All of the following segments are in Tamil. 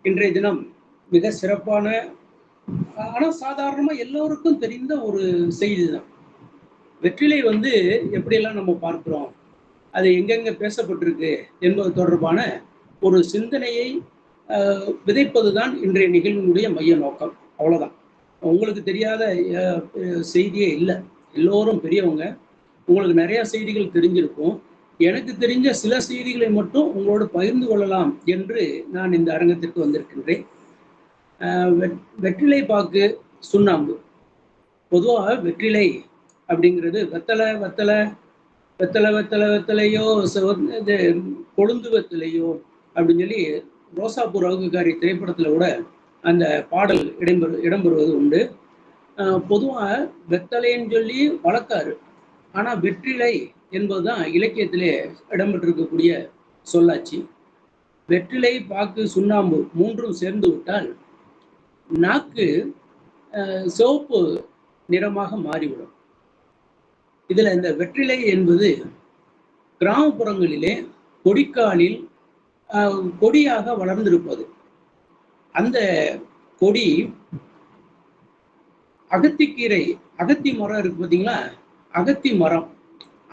இன்றைய தினம் மிக சிறப்பான, ஆனால் சாதாரணமாக எல்லோருக்கும் தெரிந்த ஒரு செய்தி தான். வெற்றிலை எப்படியெல்லாம் நம்ம பார்க்கிறோம், அது எங்கெங்கே பேசப்பட்டிருக்கு என்பது தொடர்பான ஒரு சிந்தனையை விதைப்பது தான் இன்றைய நிகழ்வினுடைய மைய நோக்கம். அவ்வளோதான். உங்களுக்கு தெரியாத செய்தியே இல்லை. எல்லோரும் பெரியவங்க, உங்களுக்கு நிறைய செய்திகள் தெரிஞ்சிருக்கும். எனக்கு தெரிஞ்ச சில செய்திகளை மட்டும் உங்களோடு பகிர்ந்து கொள்ளலாம் என்று நான் இந்த அரங்கத்திற்கு வந்திருக்கின்றேன். வெற்றிலை பாக்கு, சுண்ணாம்பு. பொதுவாக வெற்றிலை அப்படிங்கிறது வெத்தலை வெத்தலை வெத்தலை வெத்தலை வெத்தலையோ இது கொழுந்து வெத்தலையோ அப்படின்னு சொல்லி ரோசாப்பூ ரவுகுகாரி திரைப்படத்தில் கூட அந்த பாடல் இடம்பெறுவது உண்டு. பொதுவாக வெத்தலைன்னு சொல்லி வழக்காறு, ஆனால் வெற்றிலை என்பதுதான் இலக்கியத்திலே இடம்பெற்றிருக்கக்கூடிய சொல்லாட்சி. வெற்றிலை, பாக்கு, சுண்ணாம்பு மூன்றும் சேர்ந்து விட்டால் நாக்கு சிவப்பு நிறமாக மாறிவிடும். இதுல இந்த வெற்றிலை என்பது கிராமப்புறங்களிலே கொடிக்காலில் கொடியாக வளர்ந்திருப்பது. அந்த கொடி அகத்திக்கீரை, அகத்தி மரம் இருக்கு பார்த்தீங்களா, அகத்தி மரம்,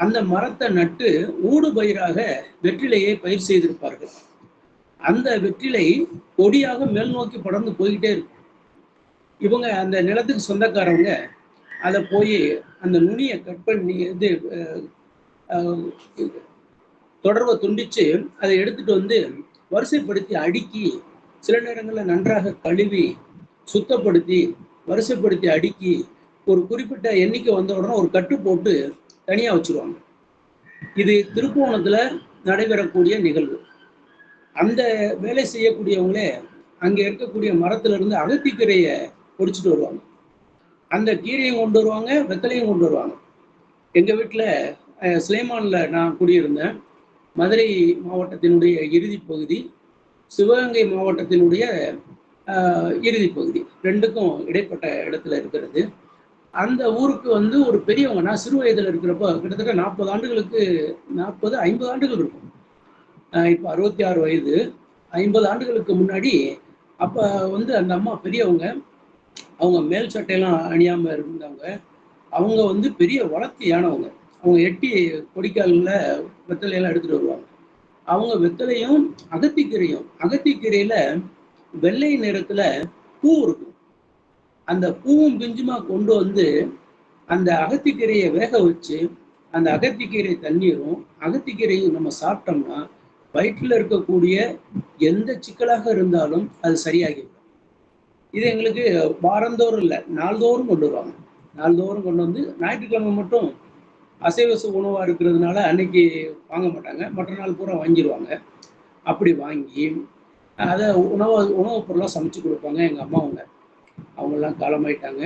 அந்த மரத்தை நட்டு ஊடு பயிராக வெற்றிலையை பயிர் செய்திருப்பார்கள். அந்த வெற்றிலை கொடியாக மேல் நோக்கி படர்ந்து போய்கிட்டே இருக்கும். இவங்க அந்த நிலத்துக்கு சொந்தக்காரவங்க அதை போய் அந்த நுனியை கட் பண்ணி தொடர்பை துண்டிச்சு அதை எடுத்துட்டு வரிசைப்படுத்தி அடுக்கி, சில நேரங்களில் நன்றாக கழுவி சுத்தப்படுத்தி வரிசைப்படுத்தி அடுக்கி ஒரு குறிப்பிட்ட எண்ணிக்கை வந்த உடனே ஒரு கட்டு போட்டு தனியா வச்சிருவாங்க. இது திருப்புவனத்துல நடைபெறக்கூடிய நிகழ்வு. அந்த வேலை செய்யக்கூடியவங்களே அங்க இருக்கக்கூடிய மரத்துல இருந்து அகத்திக்கீரையை பொடிச்சிட்டு வருவாங்க. அந்த கீரையும் கொண்டு வருவாங்க, வெத்தலையும் கொண்டு வருவாங்க. எங்க வீட்டுல சுலைமான்ல நான் குடியிருந்தேன். மதுரை மாவட்டத்தினுடைய இறுதி பகுதி, சிவகங்கை மாவட்டத்தினுடைய இறுதி பகுதி, ரெண்டுக்கும் இடைப்பட்ட இடத்துல இருக்கிறது. அந்த ஊருக்கு ஒரு பெரியவங்க, நான் சிறு வயதுல இருக்கிறப்ப கிட்டத்தட்ட 40 ஆண்டுகளுக்கு 50 ஆண்டுகள் இருக்கும். இப்போ 66 வயது. 50 ஆண்டுகளுக்கு முன்னாடி அப்ப அந்த அம்மா பெரியவங்க, அவங்க மேல் சட்டையெல்லாம் அணியாம இருந்தாங்க. அவங்க பெரிய வளர்த்தியானவங்க. அவங்க எட்டி கொடிக்காலில் வெத்தலையெல்லாம் எடுத்துட்டு வருவாங்க. அவங்க வெத்தலையும் அகத்திக்கீரையும், அகத்திக்கீரையில வெள்ளை நிறத்துல பூ இருக்கும். அந்த பூவும் பிஞ்சுமா கொண்டு அந்த அகத்திக்கீரையை வேக வச்சு, அந்த அகத்திக்கீரை தண்ணீரும் அகத்திக்கீரையும் நம்ம சாப்பிட்டோம்னா வயிற்றில் இருக்கக்கூடிய எந்த சிக்கலாக இருந்தாலும் அது சரியாகிவிடும். இது எங்களுக்கு வாரந்தோறும் இல்லை, நாள்தோறும் கொண்டு வருவாங்க. நாள்தோறும் கொண்டு ஞாயிற்றுக்கிழமை மட்டும் அசைவ உணவாக இருக்கிறதுனால அன்னைக்கு வாங்க மாட்டாங்க, மற்ற நாள் பூரா வாங்கிடுவாங்க. அப்படி வாங்கி அதை உணவுப் பொருளாக சமைச்சு கொடுப்பாங்க எங்கள் அம்மாவங்க. அவங்கெல்லாம் காலமாயிட்டாங்க.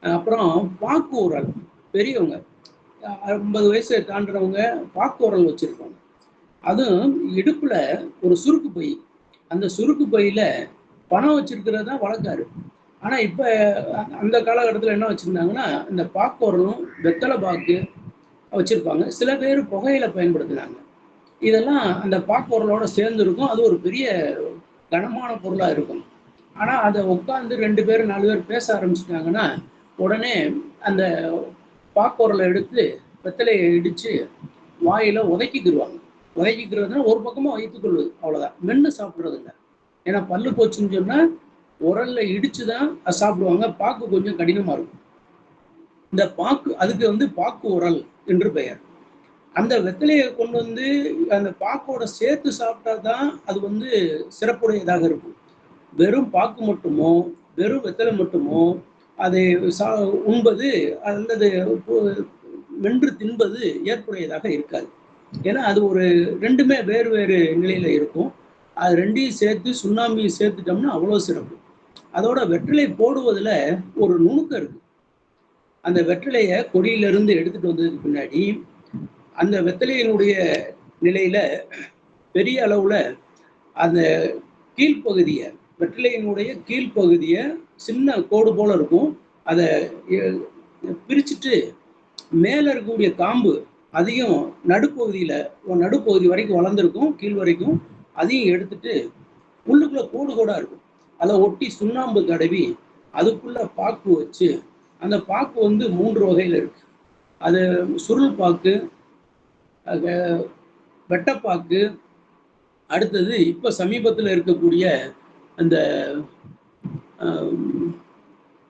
அப்புறம் பாக்கு உரல், பெரியவங்க 50 வயசை தாண்டினவங்க பாக்கு உரல் வச்சுருப்பாங்க. அதுவும் இடுப்பில் ஒரு சுருக்கு பை, அந்த சுருக்கு பையில் பணம் வச்சிருக்கிறது தான் வழக்காறு. ஆனால் இப்போ அந்த காலகட்டத்தில் என்ன வச்சுருந்தாங்கன்னா, இந்த பாக்கு உரலும் வெத்தலை பாக்கு வச்சுருப்பாங்க. சில பேர் புகையில பயன்படுத்தினாங்க. இதெல்லாம் அந்த பாக்கு உரலோட சேர்ந்து இருக்கும். அது ஒரு பெரிய கனமான பொருளாக இருக்கும். ஆனால் அதை உட்காந்து 2 பேர் 4 பேர் பேச ஆரம்பிச்சிட்டாங்கன்னா உடனே அந்த பாக்குரலை எடுத்து வெத்தலையை இடித்து வாயில் உதைக்கிக்கிடுவாங்க. உதைக்கிக்கிறதுனா ஒரு பக்கமாக வைத்துக்கொள்வது, அவ்வளோதான். மென்று சாப்பிட்றது இல்லை. ஏன்னா பல்லு போச்சுன்னு சொன்னால் உரல்ல இடித்து தான் அதை சாப்பிடுவாங்க. பாக்கு கொஞ்சம் கடினமாக இருக்கும். இந்த பாக்கு, அதுக்கு பாக்கு உரல் என்று பெயர். அந்த வெத்தலையை கொண்டு அந்த பாக்கோட சேர்த்து சாப்பிட்டா தான் அது சிறப்புடையதாக இருக்கும். வெறும் பாக்கு மட்டுமோ வெறும் வெத்தலை மட்டுமோ அதை உண்பது அல்லது மென்று தின்பது ஏற்புடையதாக இருக்காது. ஏன்னா அது ரெண்டுமே வேறு வேறு நிலையில இருக்கும். அது ரெண்டையும் சேர்த்து சுண்ணாம்பையும் சேர்த்துட்டோம்னா அவ்வளோ சிறப்பு. அதோட வெற்றிலை போடுவதில் ஒரு நுணுக்கம் இருக்கு. அந்த வெற்றிலையை கொடியிலிருந்து எடுத்துட்டு வந்ததுக்கு பின்னாடி அந்த வெத்தலையினுடைய நிலையில பெரிய அளவுல அந்த கீழ்ப்பகுதியை, வெற்றிலையினுடைய கீழ்ப்பகுதியை சின்ன கோடு போல இருக்கும். அதை பிரிச்சுட்டு மேல இருக்கக்கூடிய காம்பு அதையும் நடுப்பகுதி வரைக்கும் வளர்ந்துருக்கும், கீழ் வரைக்கும், அதையும் எடுத்துட்டு உள்ளுக்குள்ள கோடு கோடா இருக்கும். அதை ஒட்டி சுண்ணாம்பு தடவி அதுக்குள்ள பாக்கு வச்சு, அந்த பாக்கு வந்து 3 வகையில இருக்கு. அது சுருள் பாக்கு, வெட்டப்பாக்கு, அடுத்தது இப்ப சமீபத்தில் இருக்கக்கூடிய அந்த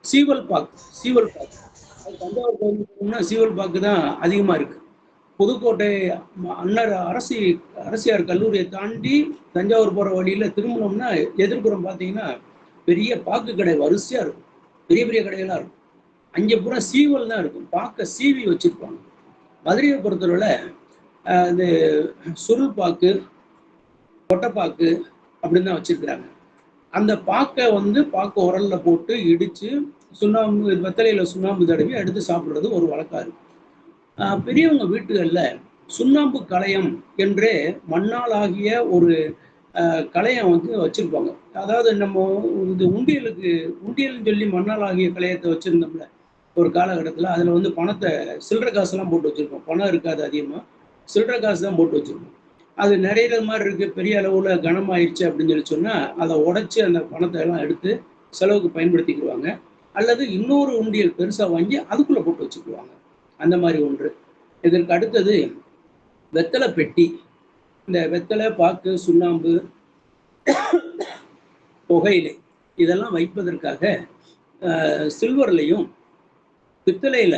சீவல் பாக்கு. சீவல் பாக்கு அது தஞ்சாவூர் கோயிலுக்கு சீவல் பாக்கு தான் அதிகமா இருக்கு. புதுக்கோட்டை அண்ணர் அரசியார் கல்லூரியை தாண்டி தஞ்சாவூர் போற வழியில திரும்பினோம்னா எதிர்ப்புறம் பார்த்தீங்கன்னா பெரிய பாக்கு கடை வரிசையா இருக்கும். பெரிய பெரிய கடைகளா இருக்கும். அங்கே பூரா சீவல் தான் இருக்கும். பாக்க சீவி வச்சிருப்பாங்க. மதுரையை பொறுத்தவரை இந்த சுருள் பாக்கு, கொட்டைப்பாக்கு அப்படின்னு தான் வச்சிருக்கிறாங்க. அந்த பாக்கை வந்து பாக்கு உரல்ல போட்டு இடிச்சு சுண்ணாம்பு வெத்தலையில சுண்ணாம்பு தடவி எடுத்து சாப்பிடுறது ஒரு வழக்கா இருக்கு. பெரியவங்க வீட்டுகள்ல சுண்ணாம்பு கலையம் என்றே மண்ணால் ஆகிய ஒரு கலையம் வந்து வச்சிருப்பாங்க. அதாவது நம்ம இந்த உண்டியல்னு சொல்லி மண்ணால் ஆகிய கலையத்தை வச்சிருந்தோம்ல ஒரு காலகட்டத்தில். அதில் வந்து பணத்தை சில்லறை காசுலாம் போட்டு வச்சிருப்போம். பணம் இருக்காது, அதிகமாக சில்லறை காசு தான் போட்டு வச்சிருப்போம். அது நிறைய மாதிரி இருக்கு, பெரிய அளவுல கனமாயிருச்சு அப்படின்னு சொல்லி சொன்னா அதை உடைச்சு அந்த பணத்தை எல்லாம் எடுத்து செலவுக்கு பயன்படுத்திக்குவாங்க. அல்லது இன்னொரு உண்டியல் பெருசா வாங்கி அதுக்குள்ள போட்டு வச்சுக்குவாங்க. அந்த மாதிரி ஒன்று. இதற்கு அடுத்தது வெத்தலை பெட்டி. இந்த வெத்தலை, பாக்கு, சுண்ணாம்பு, புகையிலை இதெல்லாம் வைப்பதற்காக சில்வர்லையும் பித்தளையில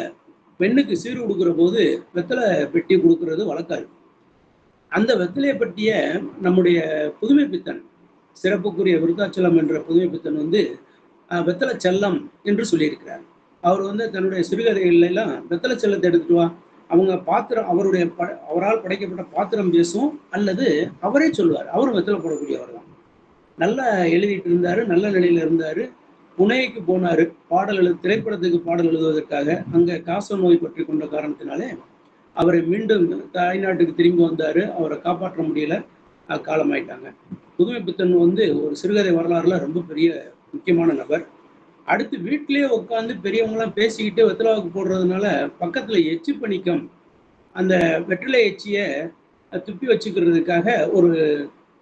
பெண்ணுக்கு சீர் கொடுக்குற போது வெத்தலை பெட்டி கொடுக்கறது வழக்காரு. அந்த வெத்தலையை பற்றிய நம்முடைய புதுமை பித்தன், சிறப்புக்குரிய விருத்தாச்சலம் என்ற புதுமை பித்தன் வந்து வெத்தலை செல்லம் என்று சொல்லியிருக்கிறார். அவர் வந்து தன்னுடைய சிறுகதைகள் எல்லாம் வெத்தலை செல்லத்தை எடுத்துட்டு வா, அவங்க பாத்திரம் அவரால் படைக்கப்பட்ட பாத்திரம் பேசும், அல்லது அவரே சொல்லுவார். அவரும் வெத்தலை போடக்கூடியவர் தான். நல்லா எழுதிட்டு இருந்தாரு, நல்ல நிலையில இருந்தாரு. புனேக்கு போனாரு திரைப்படத்துக்கு பாடல் எழுதுவதற்காக. அங்க காச நோய் பற்றி கொண்ட காரணத்தினாலே அவரை மீண்டும் தாய்நாட்டுக்கு திரும்பி வந்தாரு. அவரை காப்பாற்ற முடியல, காலமாயிட்டாங்க. புதுமை பித்தன் வந்து ஒரு சிறுகதை வரலாறுல ரொம்ப பெரிய முக்கியமான நபர். அடுத்து வீட்டிலேயே உட்காந்து பெரியவங்களாம் பேசிக்கிட்டு வெத்தலாவுக்கு போடுறதுனால பக்கத்துல எச்சி பணிக்கம், அந்த வெற்றிலை எச்சிய துப்பி வச்சுக்கிறதுக்காக ஒரு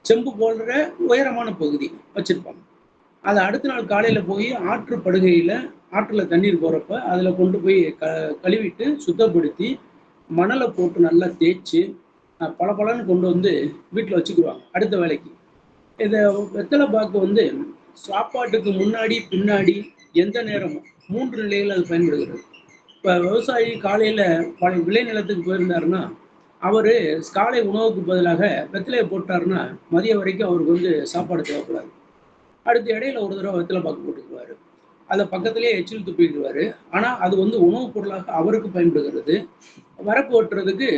செம்பு போடுற உயரமான பகுதி வச்சிருப்பாங்க. அதை அடுத்த நாள் காலையில போய் ஆற்று படுகையில, ஆற்றுல தண்ணீர் போறப்ப அதுல கொண்டு போய் கழுவிட்டு சுத்தப்படுத்தி மணலை போட்டு நல்லா தேய்ச்சி பளபளன்னு கொண்டு வந்து வீட்டில் வச்சுக்குவாங்க அடுத்த வேலைக்கு. இதை வெத்தலை பாக்கு வந்து சாப்பாட்டுக்கு முன்னாடி பின்னாடி எந்த நேரமும் 3 நிலைகள் அது பயன்படுகிறது. இப்போ விவசாயி காலையில விளை நிலத்துக்கு போயிருந்தாருன்னா அவரு காலை உணவுக்கு பதிலாக வெத்தலையை போட்டாருன்னா மதியம் வரைக்கும் அவருக்கு வந்து சாப்பாடு தேவைப்படாது. அடுத்த இடையில ஒரு தடவை வெத்தலை பாக்கு போட்டுக்குவாரு. அதை பக்கத்திலேயே எச்சில் துப்பிடுவாரு. ஆனா அது வந்து உணவுப் பொருளாக அவருக்கு பயன்படுகிறது. வரப்பு வெட்டுறதுக்கு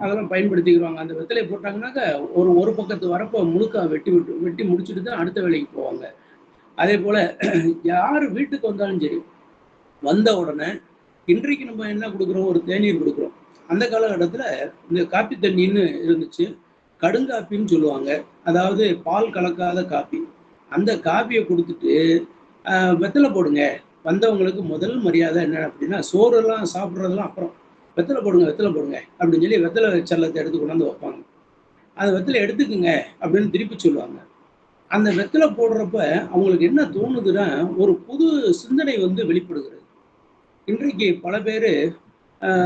அதெல்லாம் பயன்படுத்திக்கிறாங்க. அந்த வெத்தலையை போட்டாங்கன்னாக்க ஒரு பக்கத்து வரப்பை முழுக்க வெட்டி முடிச்சுட்டு தான் அடுத்த வேலைக்கு போவாங்க. அதே போல யாரு வீட்டுக்கு வந்தாலும் சரி, வந்த உடனே இன்றைக்கு நம்ம என்ன கொடுக்குறோம், ஒரு தேநீர் கொடுக்குறோம். அந்த காலகட்டத்துல இந்த காப்பி தண்ணின்னு இருந்துச்சு. கடுங்காப்பின்னு சொல்லுவாங்க. அதாவது பால் கலக்காத காப்பி. அந்த காப்பியை கொடுத்துட்டு வெத்தலை போடுங்க. வந்தவங்களுக்கு முதல் மரியாதை என்ன அப்படின்னா, சோறுலாம் சாப்பிட்றதெல்லாம் அப்புறம், வெத்தலை போடுங்க வெத்தலை போடுங்க அப்படின்னு சொல்லி வெத்தலை சல்லத்தை எடுத்து கொண்டாந்து வைப்பாங்க. அந்த வெத்தலை எடுத்துக்குங்க அப்படின்னு திருப்பி சொல்லுவாங்க. அந்த வெத்தலை போடுறப்ப அவங்களுக்கு என்ன தோணுதுன்னா, ஒரு புது சிந்தனை வந்து வெளிப்படுகிறது. இன்றைக்கு பல பேர்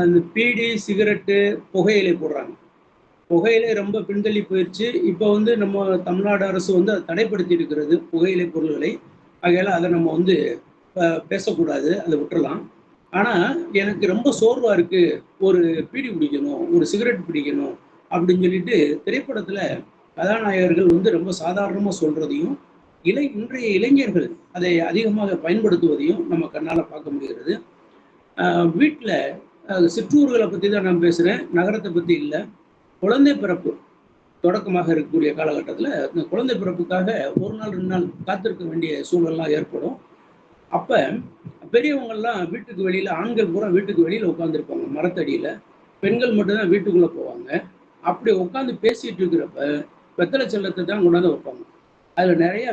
இந்த பீடி, சிகரெட்டு, புகையிலை போடுறாங்க. புகையிலை ரொம்ப பின்தள்ளி போயிடுச்சு. இப்போ வந்து நம்ம தமிழ்நாடு அரசு வந்து அதை தடைப்படுத்தி இருக்கிறது, புகையிலை பொருள்களை. ஆகையால அதை நம்ம வந்து பேசக்கூடாது, அதை விட்டுறலாம். ஆனால் எனக்கு ரொம்ப சோர்வாக இருக்கு, ஒரு பீடி பிடிக்கணும், ஒரு சிகரெட் பிடிக்கணும் அப்படின்னு சொல்லிட்டு திரைப்படத்தில் கதாநாயகர்கள் வந்து ரொம்ப சாதாரணமாக சொல்றதையும், இன்றைய இளைஞர்கள் அதை அதிகமாக பயன்படுத்துவதையும் நம்ம கண்ணால் பார்க்க முடிகிறது. வீட்டில் சிற்றூர்களை பற்றி தான் நான் பேசுகிறேன், நகரத்தை பற்றி இல்லை. குழந்தை பிறப்பு தொடக்கமாக இருக்கக்கூடிய காலகட்டத்தில் இந்த குழந்தை பிறப்புக்காக 1 நாள் 2 நாள் காத்திருக்க வேண்டிய சூழல்லாம் ஏற்படும். அப்போ பெரியவங்கள்லாம் வீட்டுக்கு வெளியில், ஆண்கள் பூரா வீட்டுக்கு வெளியில் உட்காந்துருப்பாங்க மரத்தடியில். பெண்கள் மட்டும்தான் வீட்டுக்குள்ளே போவாங்க. அப்படி உட்காந்து பேசிகிட்டு இருக்கிறப்ப வெத்தலை செல்லத்தை தான் கொண்டாந்து வைப்பாங்க. அதில் நிறையா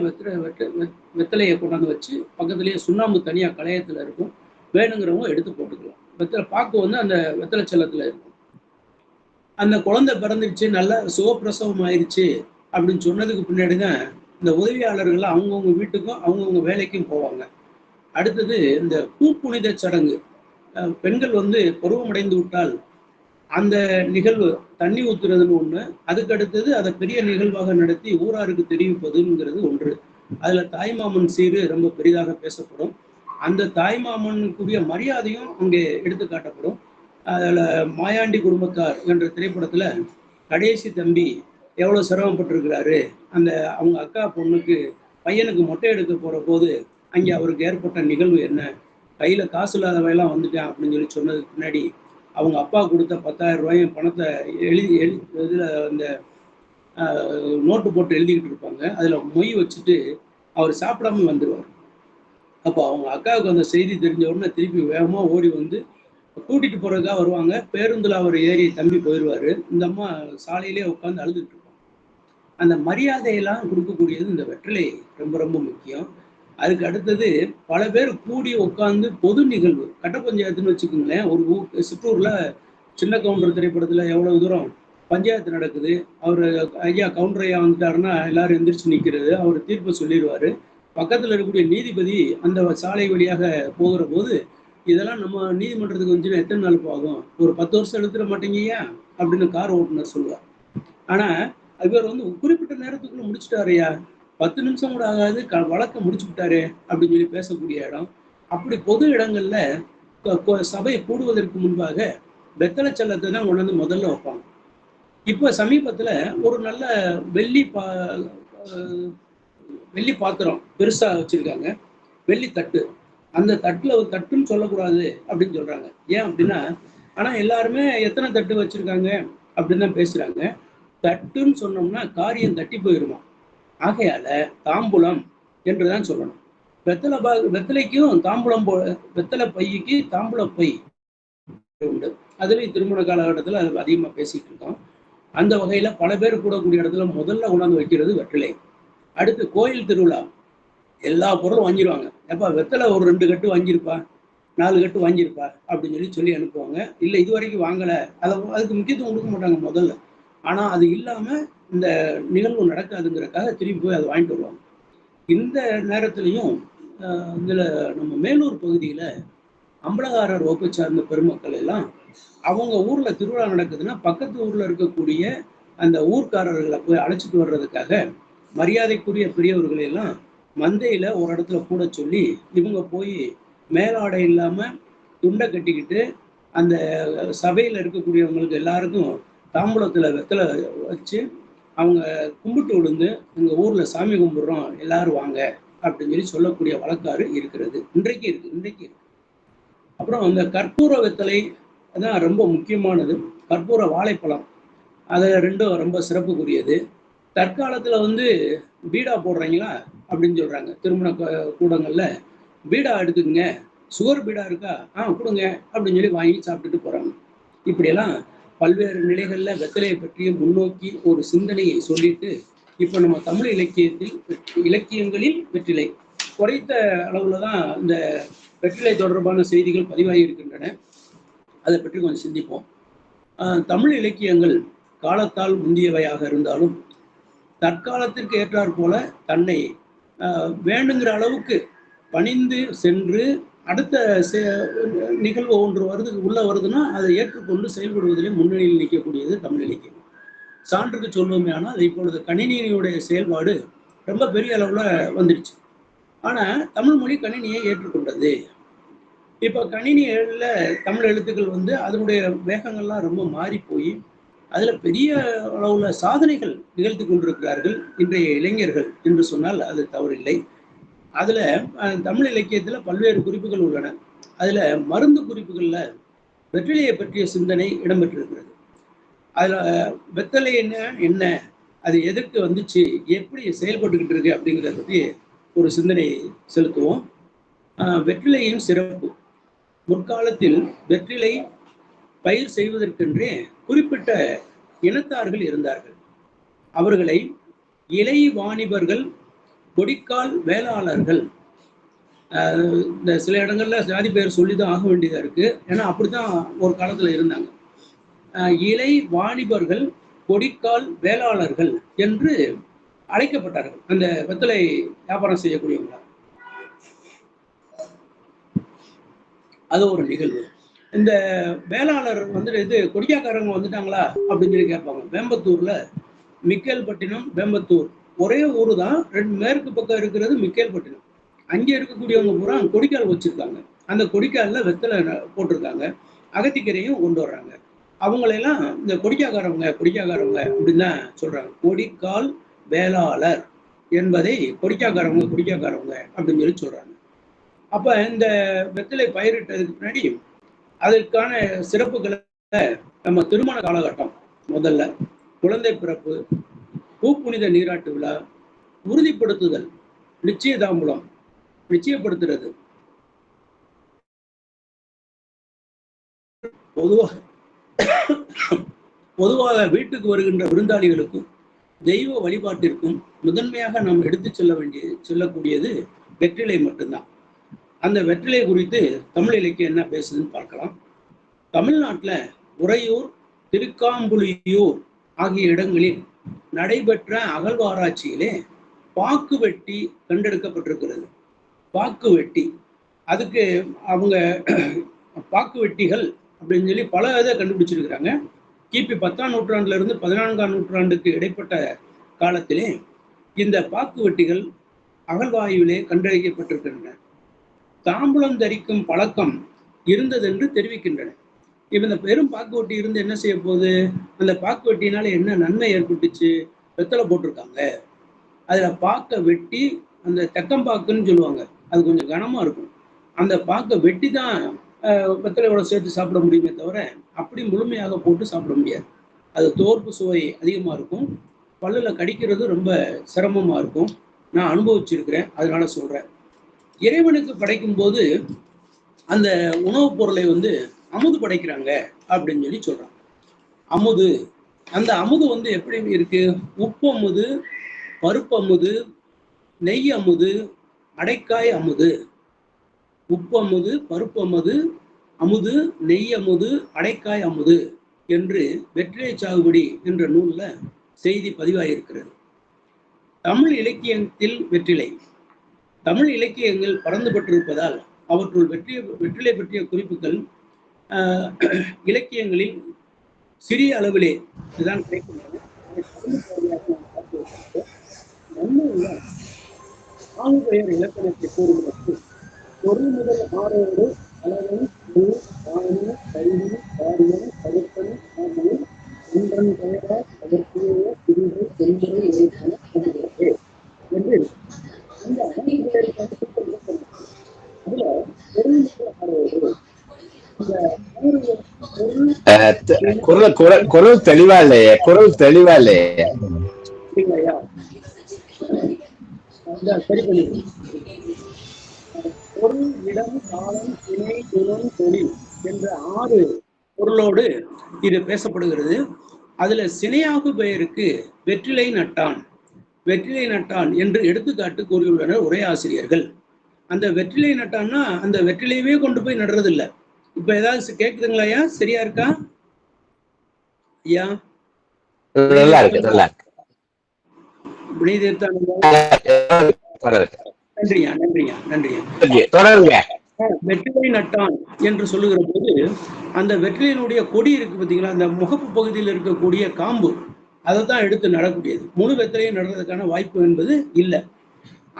வெத்தலையை கொண்டாந்து வச்சு பக்கத்துலேயே சுண்ணாம்பு தனியாக கலையத்தில் இருக்கும். வேணுங்கிறவங்க எடுத்து போட்டுக்கலாம். வெத்தலை பாக்கு வந்து அந்த வெத்தலை செல்லத்தில் இருக்கும். அந்த குழந்தை பிறந்துருச்சு, நல்லா சுகப்பிரசவம் ஆயிடுச்சு அப்படின்னு சொன்னதுக்கு பின்னாடி தான் இந்த உதவியாளர்கள் அவங்கவுங்க வீட்டுக்கும் அவங்கவுங்க வேலைக்கும் போவாங்க. அடுத்தது இந்த பூப்புனித சடங்கு. பெண்கள் வந்து பருவமடைந்து விட்டால் அந்த நிகழ்வு தண்ணி ஊத்துறதுன்னு ஒண்ணு, அதுக்கு அடுத்தது அதை பெரிய நிகழ்வாக நடத்தி ஊராருக்கு தெரிவிப்பதுங்கிறது ஒன்று. அதுல தாய்மாமன் சீரு ரொம்ப பெரிதாக பேசப்படும். அந்த தாய்மாமனுக்குரிய மரியாதையும் அங்கே எடுத்து காட்டப்படும். அதுல மாயாண்டி குடும்பத்தார் என்ற திரைப்படத்துல கடைசி தம்பி எவ்வளவு சிரமப்பட்டிருக்கிறாரு, அந்த அவங்க அக்கா பொண்ணுக்கு பையனுக்கு மொட்டை எடுக்க போற போது அங்கே அவருக்கு ஏற்பட்ட நிகழ்வு என்ன, கையில காசு இல்லாதவையெல்லாம் வந்துட்டான் அப்படின்னு சொல்லி சொன்னதுக்கு பின்னாடி அவங்க அப்பா கொடுத்த 10,000 ரூபாயும் பணத்தை இதுல அந்த நோட்டு போட்டு எழுதிக்கிட்டு இருப்பாங்க. அதுல மொய் வச்சுட்டு அவர் சாப்பிடாம வந்துடுவார். அப்போ அவங்க அக்காவுக்கு அந்த செய்தி தெரிஞ்ச உடனே திருப்பி வேகமா ஓடி வந்து கூட்டிட்டு போறதுக்காக வருவாங்க. பேருந்துல அவர் ஏறி தம்பி போயிடுவாரு. இந்த அம்மா சாலையிலே உட்காந்து அழுதுட்டு இருப்பாங்க. அந்த மரியாதையெல்லாம் கொடுக்கக்கூடியது இந்த வெற்றிலை ரொம்ப ரொம்ப முக்கியம். அதுக்கு அடுத்தது பல பேர் கூடி உட்காந்து பொது நிகழ்வு, கட்ட பஞ்சாயத்துன்னு வச்சுக்கோங்களேன். ஒரு சிற்றூர்ல சின்ன கவுண்டர் திரைப்படத்துல எவ்வளவு தூரம் பஞ்சாயத்து நடக்குது. அவர் ஐயா கவுண்டர் ஐயா வந்துட்டாருன்னா எல்லாரும் எந்திரிச்சு நிற்கிறது, அவர் தீர்ப்பு சொல்லிடுவாரு. பக்கத்துல இருக்கக்கூடிய நீதிபதி அந்த சாலை வழியாக போகிற போது, இதெல்லாம் நம்ம நீதிமன்றத்துக்கு வந்துச்சுன்னா எத்தனை நாள் ஆகும், ஒரு 10 வருஷம் எழுத்துட மாட்டேங்கய்யா அப்படின்னு கார் ஓட்டுநர் சொல்லுவார். ஆனா இவர் வந்து குறிப்பிட்ட நேரத்துக்குள்ள முடிச்சுட்டாருயா, 10 நிமிஷம் கூட ஆகாது வழக்க முடிச்சு விட்டாரு அப்படின்னு சொல்லி பேசக்கூடிய இடம். அப்படி பொது இடங்கள்ல சபை கூடுவதற்கு முன்பாக வெத்தலை செல்லத்தை தான் கொண்டு வந்து முதல்ல வைப்பாங்க. இப்ப சமீபத்துல ஒரு நல்ல வெள்ளி வெள்ளி பாத்திரம் பெருசா வச்சிருக்காங்க, வெள்ளி தட்டு. அந்த தட்டுல ஒரு தட்டுன்னு சொல்லக்கூடாது அப்படின்னு சொல்றாங்க. ஏன் அப்படின்னா, ஆனா எல்லாருமே எத்தனை தட்டு வச்சிருக்காங்க அப்படின்னு தான் பேசுறாங்க. தட்டுன்னு சொன்னோம்னா காரியம் தட்டி போயிருமா. ஆகையால தாம்பூலம் என்றுதான் சொல்லணும். வெத்தலைக்கும் தாம்பூலம் வெத்தலை பைக்கு தாம்பூல பை உண்டு. அதுலயும் திருமண காலகட்டத்தில் அது அதிகமா பேசிட்டு இருக்கோம். அந்த வகையில பல பேர் கூடக்கூடிய இடத்துல முதல்ல கொண்டாந்து வைக்கிறது வெற்றிலை. அடுத்து கோயில் திருவிழா எல்லா பொருளும் வாங்கிடுவாங்க. எப்ப வெத்தலை ஒரு 2 கட்டு வாங்கியிருப்பா, 4 கட்டு வாங்கியிருப்பா அப்படின்னு சொல்லி அனுப்புவாங்க. இல்லை இது வரைக்கும் வாங்கலை, அதுக்கு முக்கியத்துவம் கொடுக்க மாட்டாங்க முதல்ல. ஆனா அது இல்லாம இந்த நிகழ்வு நடக்காதுங்கிறதுக்காக திரும்பி போய் அதை வாங்கிட்டு வருவாங்க. இந்த நேரத்திலையும் இதுல நம்ம மேலூர் பகுதியில அம்பலகாரர் வகுப்பை சார்ந்த பெருமக்கள் எல்லாம் அவங்க ஊர்ல திருவிழா நடக்குதுன்னா பக்கத்து ஊர்ல இருக்கக்கூடிய அந்த ஊர்க்காரர்களை போய் அழைச்சிட்டு வர்றதுக்காக மரியாதைக்குரிய பெரியவர்களை எல்லாம் மந்தையில ஒரு இடத்துல கூட சொல்லி இவங்க போய் மேலாடை இல்லாம துண்டை கட்டிக்கிட்டு அந்த சபையில இருக்கக்கூடியவங்களுக்கு எல்லாருக்கும் தாம்பூலத்துல வெத்தலை வச்சு அவங்க கும்பிட்டு விழுந்து எங்க ஊர்ல சாமி கும்பிடுறோம் எல்லாரும் வாங்க அப்படின்னு சொல்லி சொல்லக்கூடிய வழக்காறு இருக்கிறது. இன்றைக்கு இருக்கு. அப்புறம் அந்த கற்பூர வெத்தலை அதான் ரொம்ப முக்கியமானது. கற்பூர வாழைப்பழம் அது ரெண்டும் ரொம்ப சிறப்புக்குரியது. தற்காலத்துல வந்து பீடா போடுறீங்களா அப்படின்னு சொல்றாங்க. திருமண கூடங்கள்ல பீடா எடுத்துக்கங்க, சுகர் பீடா இருக்கா கொடுங்க அப்படின்னு சொல்லி வாங்கி சாப்பிட்டுட்டு போறாங்க. இப்படியெல்லாம் பல்வேறு நிலைகள்ல வெத்தலையை பற்றிய முன்னோக்கி ஒரு சிந்தனையை சொல்லிட்டு இப்ப நம்ம தமிழ் இலக்கியங்களில் வெற்றிலை குறைத்த அளவுல தான் இந்த வெற்றிலை தொடர்பான செய்திகள் பதிவாகி இருக்கின்றன. அதை பற்றி கொஞ்சம் சிந்திப்போம். தமிழ் இலக்கியங்கள் காலத்தால் முந்தியவையாக இருந்தாலும் தற்காலத்திற்கு ஏற்றாற் போல தன்னை வேண்டுங்கிற அளவுக்கு பணிந்து சென்று அடுத்த நிகழ்வு ஒன்று வருதுன்னா அதை ஏற்றுக்கொண்டு செயல்படுவதிலே முன்னணியில் நிற்கக்கூடியது தமிழ் இலக்கியம். சான்றுக்கு சொல்லுவோமே ஆனால் இப்பொழுது கணினியுடைய செயல்பாடு ரொம்ப பெரிய அளவுல வந்துடுச்சு. ஆனா தமிழ் மொழி கணினியை ஏற்றுக்கொண்டது. இப்ப கணினியில தமிழ் எழுத்துக்கள் வந்து அதனுடைய வேகங்கள்லாம் ரொம்ப மாறி போய் அதுல பெரிய அளவுல சாதனைகள் நிகழ்த்தி கொண்டிருக்கிறார்கள் இன்றைய இளைஞர்கள் என்று சொன்னால் அது தவறில்லை. அதுல தமிழ் இலக்கியத்துல பல்வேறு குறிப்புகள் உள்ளன. அதுல மருந்து குறிப்புகள்ல வெற்றிலையை பற்றிய சிந்தனை இடம்பெற்றிருக்கிறது. அதுல வெத்தலை என்ன அது எதற்கு வந்துச்சு, எப்படி செயல்பட்டுக்கிட்டு இருக்கு அப்படிங்கிறத பற்றி ஒரு சிந்தனை செலுத்துவோம். வெற்றிலையின் சிறப்பு. முற்காலத்தில் வெற்றிலை பயிர் செய்வதற்கென்றே குறிப்பிட்ட இனத்தார்கள் இருந்தார்கள். அவர்களை இலை வாணிபர்கள், கொடிக்கால் வேளாளர்கள், இந்த சில இடங்கள்ல ஜாதி பெயர் சொல்லிதான் ஆக வேண்டியதா இருக்கு. ஏன்னா அப்படித்தான் ஒரு காலத்துல இருந்தாங்க. இலை வாணிபர்கள், கொடிக்கால் வேளாளர்கள் என்று அழைக்கப்பட்டார்கள் அந்த வெத்தலை வியாபாரம் செய்யக்கூடியவங்க. அது ஒரு நிகழ்வு. இந்த வேளாளர் வந்து இது கொடியாக்காரங்க வந்துட்டாங்களா அப்படின்னு சொல்லி கேட்பாங்க. வேம்பத்தூர்ல மிக்கேல்பட்டினம், வேம்பத்தூர் ஒரே ஊரு தான். ரெண்டு மேற்கு பக்கம் இருக்கிறது மிக்கேல்பட்டினம். அங்கே இருக்கக்கூடியவங்க பூரா கொடிக்கால் வச்சிருக்காங்க. அந்த கொடிக்காலில் வெத்தலை போட்டிருக்காங்க. அகத்திக்கரையும் கொண்டு வர்றாங்க. அவங்களெல்லாம் இந்த கொடிக்காக்காரவங்க அப்படின்னு தான் சொல்றாங்க. கொடிக்கால் வேளாளர் என்பதை கொடிக்காக்காரவங்க அப்படின்னு சொல்லி சொல்றாங்க. அப்ப இந்த வெத்தலை பயிரிட்டதுக்கு பின்னாடி அதற்கான சிறப்புகளை நம்ம திருமண காலகட்டம், முதல்ல குழந்தை பிறப்பு, பூப்புனித நீராட்டு விழா, உறுதிப்படுத்துதல், நிச்சயதாம்பூலம், நிச்சயப்படுத்துறது, பொதுவாக வீட்டுக்கு வருகின்ற விருந்தாளிகளுக்கும் தெய்வ வழிபாட்டிற்கும் முதன்மையாக நாம் எடுத்து செல்லக்கூடியது வெற்றிலை மட்டும்தான். அந்த வெற்றிலை குறித்து தமிழ் இலக்கியம் என்ன பேசுதுன்னு பார்க்கலாம். தமிழ்நாட்டில் உறையூர், திருக்காம்புலியூர் ஆகிய இடங்களில் நடைபெற்ற அகழ்வாராய்ச்சியிலே பாக்கு வெட்டி கண்டெடுக்கப்பட்டிருக்கிறது. பாக்கு வெட்டி, அதுக்கு அவங்க பாக்கு வெட்டிகள் அப்படின்னு சொல்லி பல இதை கண்டுபிடிச்சிருக்கிறாங்க. கிபி 10ஆம் நூற்றாண்டுல இருந்து 14ஆம் நூற்றாண்டுக்கு இடைப்பட்ட காலத்திலே இந்த பாக்கு வெட்டிகள் அகழ்வாயுவிலே கண்டறியப்பட்டிருக்கின்றன. தாம்பூலம் தரிக்கும் பழக்கம் இருந்ததென்று தெரிவிக்கின்றன. இப்ப இந்த பெரும் பாக்கு வெட்டி இருந்து என்ன செய்ய போகுது? அந்த பாக்கு வெட்டினால என்ன நன்மை ஏற்பட்டுச்சு? வெத்தலை போட்டிருக்காங்க, அதுல பாக்கை வெட்டி, அந்த தெக்கம்பாக்குன்னு சொல்லுவாங்க, அது கொஞ்சம் கனமா இருக்கும், அந்த பாக்கை வெட்டி தான் வெத்தலையோட சேர்த்து சாப்பிட முடியுமே தவிர அப்படி முழுமையாக போட்டு சாப்பிட முடியாது. அது தோற்பு சுவை அதிகமா இருக்கும், பல்லுல கடிக்கிறது ரொம்ப சிரமமா இருக்கும். நான் அனுபவிச்சிருக்கிறேன், அதனால சொல்றேன். இறைவனுக்கு படைக்கும் போது அந்த உணவுப் பொருளை வந்து அமுது படைக்கிறாங்க அப்படின்னு சொல்லி சொல்றாங்க. அமுது, அந்த அமுது வந்து எப்படி இருக்கு? உப்பு அமுது, பருப்பு அமுது, நெய் அமுது, அடைக்காய் அமுது. உப்பு அமுது, பருப்பு அமுது, அமுது, நெய் அமுது, அடைக்காய் அமுது என்று வெற்றிலை சாகுபடி என்ற நூல்ல செய்தி பதிவாயிருக்கிறது. தமிழ் இலக்கியத்தில் வெற்றிலை, தமிழ் இலக்கியங்கள் பறந்துபட்டிருப்பதால் அவற்றுள் வெற்றிலை பற்றிய குறிப்புகள் இலக்கியங்களில் சிறிய அளவிலே இதுதான் கிடைக்கின்றன. ஆளுபெயர் இலக்கணத்தை கூறுவதற்கு பொருள் முதல் ஆறோடு அளவன், ஆணி, கல்வி, காரியம், படுத்தல் ஆகிய ஒன்றன் பெயரால் அதற்குரிய பிரிவு தொன்முறை இலக்கண சொல்கிறது என்று இந்த ஆணி பெயர் கண்டுபிடித்த அதுல பொருள் முதல் ஆறோடு குரல் தெளிவா இல்லையே, குரல் தெளிவா இல்லையே. சரி பண்ணி பொருள், இடம், காலம், திணை, குணம், தொழில் என்ற 6 பொருளோடு இது பேசப்படுகிறது. அதுல சினையாகு பெயருக்கு வெற்றிலை நட்டான், வெற்றிலை நட்டான் என்று எடுத்துக்காட்டு கூறியுள்ளனர் உரையாசிரியர்கள். அந்த வெற்றிலை நட்டான்னா அந்த வெற்றிலையவே கொண்டு போய் நடுறது இல்லை. இப்ப ஏதாவது கேக்குதுங்களா ஐயா? சரியா இருக்கா ஐயா? நல்லா இருக்கு, நல்லா இருக்கு. நன்றியா, நன்றியா, நன்றியா. வெற்றிலை நட்டான் என்று சொல்லுகிற போது அந்த வெற்றிலையினுடைய கொடி இருக்கு பார்த்தீங்களா, அந்த முகப்பு பகுதியில் இருக்கக்கூடிய காம்பு, அதை தான் எடுத்து நடக்கூடியது. முழு வெற்றிலையை நடுறதுக்கான வாய்ப்பு என்பது இல்லை.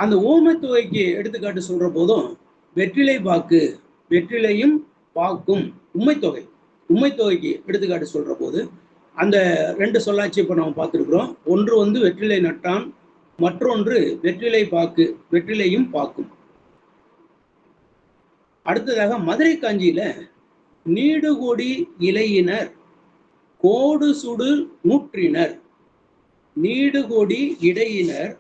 அந்த ஓமை தொகைக்கு எடுத்துக்காட்டு சொல்ற போதும் வெற்றிலை பாக்கு, வெற்றிலையும் பாக்கும், உம்மை தொகைக்கு எடுத்துக்காட்டு சொல்ற போது அந்த 2 சொல்லாட்சி இப்ப நம்ம பார்த்துருக்கிறோம். ஒன்று வந்து வெற்றிலை நட்டான், மற்றொன்று வெற்றிலை பாக்கு, வெற்றிலையும் பாக்கும். அடுத்ததாக மதுரை காஞ்சியில நீடுகொடி இலையினர் கோடு சுடு நூற்றினர், நீடுகொடி இடையினர்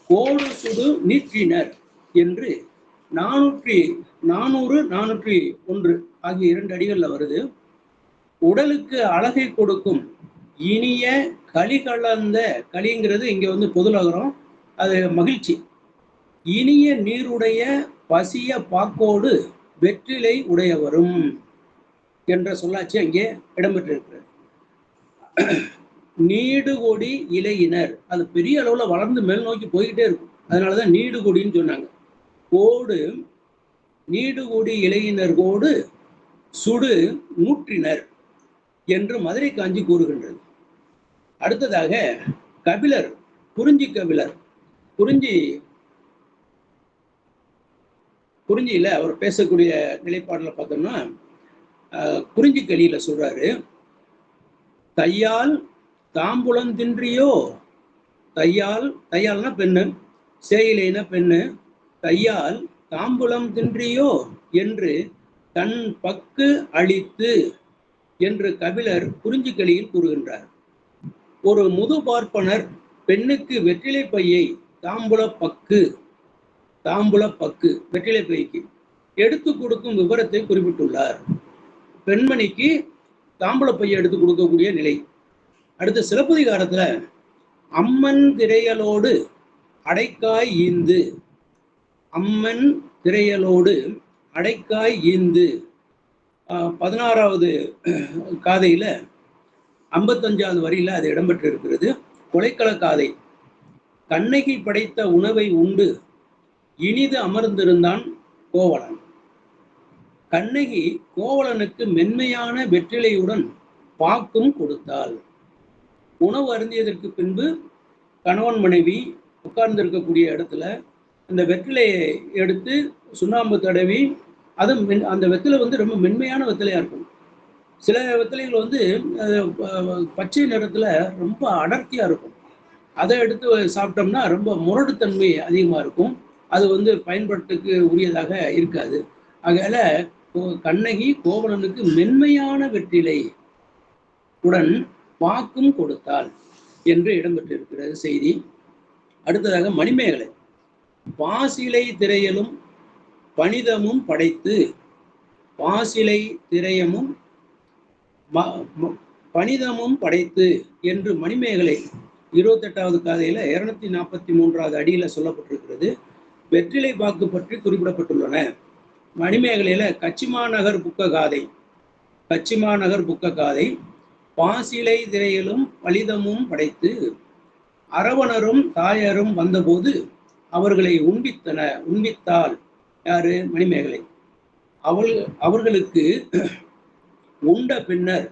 கோடு சுடு நீற்றினர் என்று 400, 401 ஆகிய 2 அடிகள்ல வருது. உடலுக்கு அழகை கொடுக்கும் இனிய களி கலந்த, களிங்கிறது இங்க வந்து பொதுலகரம், அது மகிழ்ச்சி. இனிய நீருடைய பசிய பாக்கோடு வெற்றிலை உடையவரும் என்ற சொல்லாட்சி அங்கே இடம்பெற்றிருக்கிறது. நீடுகொடி இலையினர். அது பெரிய அளவுல வளர்ந்து மேல் நோக்கி போய்கிட்டே இருக்கும். அதனாலதான் நீடுகொடின்னு சொன்னாங்க. கோடு நீடுகொடி இலையினர் கோடு சுடு நூற்றினர் என்று மதுரை காஞ்சி கூறுகின்றது. அடுத்ததாக கபிலர், குறிஞ்சி கபிலர், குறிஞ்சியில அவர் பேசக்கூடிய நிலைப்பாடுல பார்த்தோம்னா குறிஞ்சி கலியில சொல்றாரு, தையால் தாம்புலம் தின்றியோ, தையால்னா பெண்ணு, சேயிலைனா பெண்ணு, தையால் தாம்புலம் தின்றியோ என்று தன் பக்கு அளித்து என்று கபிலர் குறிஞ்சி கலியில் கூறுகின்றார். ஒரு முது பார்ப்பனர் பெண்ணுக்கு வெற்றிலை பையை தாம்புல பக்கு வெற்றிலை பைக்கு எடுத்து கொடுக்கும் விவரத்தை குறிப்பிட்டுள்ளார். பெண்மணிக்கு தாம்பூல பையை எடுத்து கொடுக்கக்கூடிய நிலை. அடுத்த சிலப்பதிகாரத்துல அம்மன் திரையலோடு அடைக்காய் ஈந்து, அம்மன் திரையலோடு அடைக்காய் ஈந்து 16வது காதையில 55வது வரியில அது இடம்பெற்று இருக்கிறது. கொலைக்கள காதை. கண்ணகி படைத்த உணவை உண்டு இனிது அமர்ந்திருந்தான் கோவலன். கண்ணகி கோவலனுக்கு மென்மையான வெற்றிலையுடன் பாக்கும் கொடுத்தாள். உணவு அருந்தியதற்கு பின்பு கணவன் மனைவி உட்கார்ந்திருக்கக்கூடிய இடத்துல அந்த வெற்றிலையை எடுத்து சுண்ணாம்பு தடவி, அது அந்த வெற்றிலை ரொம்ப மென்மையான வெற்றிலையா இருக்கும். சில வெற்றிலைகள் பச்சை நிறத்துல ரொம்ப அடர்த்தியா இருக்கும். அதை எடுத்து சாப்பிட்டோம்னா ரொம்ப முரடுத்தன்மை அதிகமா இருக்கும். அது பயன்பாட்டுக்கு உரியதாக இருக்காது. ஆகையால கண்ணகி கோவலனுக்கு மென்மையான வெற்றிலை உடன் பாக்கும் கொடுத்தாள் என்று இடம்பெற்றிருக்கிறது செய்தி. அடுத்ததாக மணிமேகலை. பாசிலை திரையலும் பணிதமும் படைத்து, பாசிலை திரையமும் பணிதமும் படைத்து என்று மணிமேகலை 28வது காதையில 243வது அடியில சொல்லப்பட்டிருக்கிறது. வெற்றிலை பாக்கு பற்றி குறிப்பிடப்பட்டுள்ளன. மணிமேகலையில கச்சிமாநகர் புக்க காதை பாசிலை திரையிலும் பலிதமும் படைத்து அரவணரும் தாயரும் வந்தபோது அவர்களை உண்பித்தாள். யாரு? மணிமேகலை. அவர்களுக்கு உண்ட பின்னர்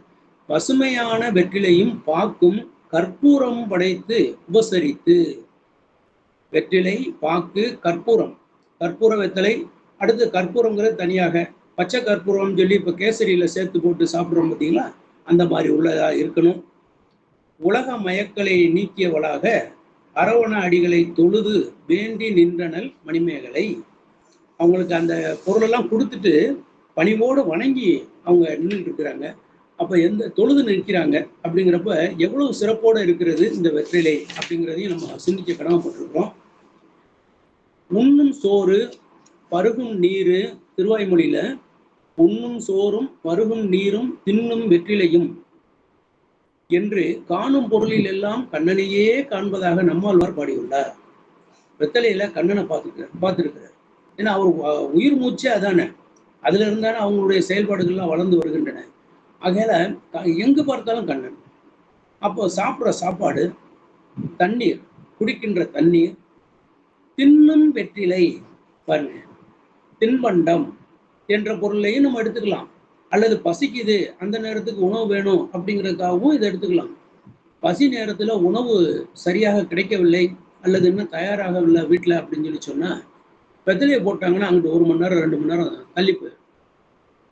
பசுமையான வெற்றிலையும் பாக்கும் கற்பூரம் படைத்து உபசரித்து. வெற்றிலை, பாக்கு, கற்பூர வெத்தலை. அடுத்து கற்பூரங்கிறது தனியாக, பச்சை கற்பூரம் சொல்லி இப்ப கேசரியில சேர்த்து போட்டு சாப்பிடுறோம் பார்த்தீங்களா, அந்த மாதிரி உள்ளதா இருக்கணும். உலக மயக்களை நீக்கியவளாக அரவண அடிகளை தொழுது வேண்டி நின்றனல் மணிமேகலை. அவங்களுக்கு அந்த பொருளெல்லாம் கொடுத்துட்டு பணிவோடு வணங்கி அவங்க நின்றுட்டு இருக்கிறாங்க. அப்ப தொழுது நிற்கிறாங்க. அப்படிங்கிறப்ப எவ்வளவு சிறப்போட இருக்கிறது இந்த வெற்றிலை அப்படிங்கிறதையும் நம்ம சிந்திக்க கடமைப்பட்டிருக்கிறோம். உண்ணும் சோறு பருகும் நீரு, திருவாய்மொழியில உண்ணும் சோறும் பருகும் நீரும் தின்னும் வெற்றிலையும் என்று காணும் பொருளில் எல்லாம் கண்ணனையே காண்பதாக நம்மாழ்வார் பாடியுள்ளார். வெத்தலையில கண்ணனை பார்த்திருக்கிறார். ஏன்னா அவர் உயிர் மூச்சே அதானே, அதுல இருந்தானே அவங்களுடைய செயல்பாடுகள்லாம் வளர்ந்து வருகின்றன. ஆகையால எங்கு பார்த்தாலும் கண்ணன். அப்போ சாப்பிட்ற சாப்பாடு, தண்ணீர், குடிக்கின்ற தண்ணீர், தின்னும் வெற்றிலை பாருங்க, தின்பண்டம் என்ற பொருளையும் நம்ம எடுத்துக்கலாம். அல்லது பசிக்குது, அந்த நேரத்துக்கு உணவு வேணும் அப்படிங்கிறதுக்காகவும் இதை எடுத்துக்கலாம். பசி நேரத்துல உணவு சரியாக கிடைக்கவில்லை அல்லது இன்னும் தயாராகவில்லை வீட்டுல அப்படின்னு சொன்னா வெத்தலையை போட்டாங்கன்னா அங்கிட்டு 1 மணி நேரம் 2 மணி நேரம் தள்ளி போயிடும்.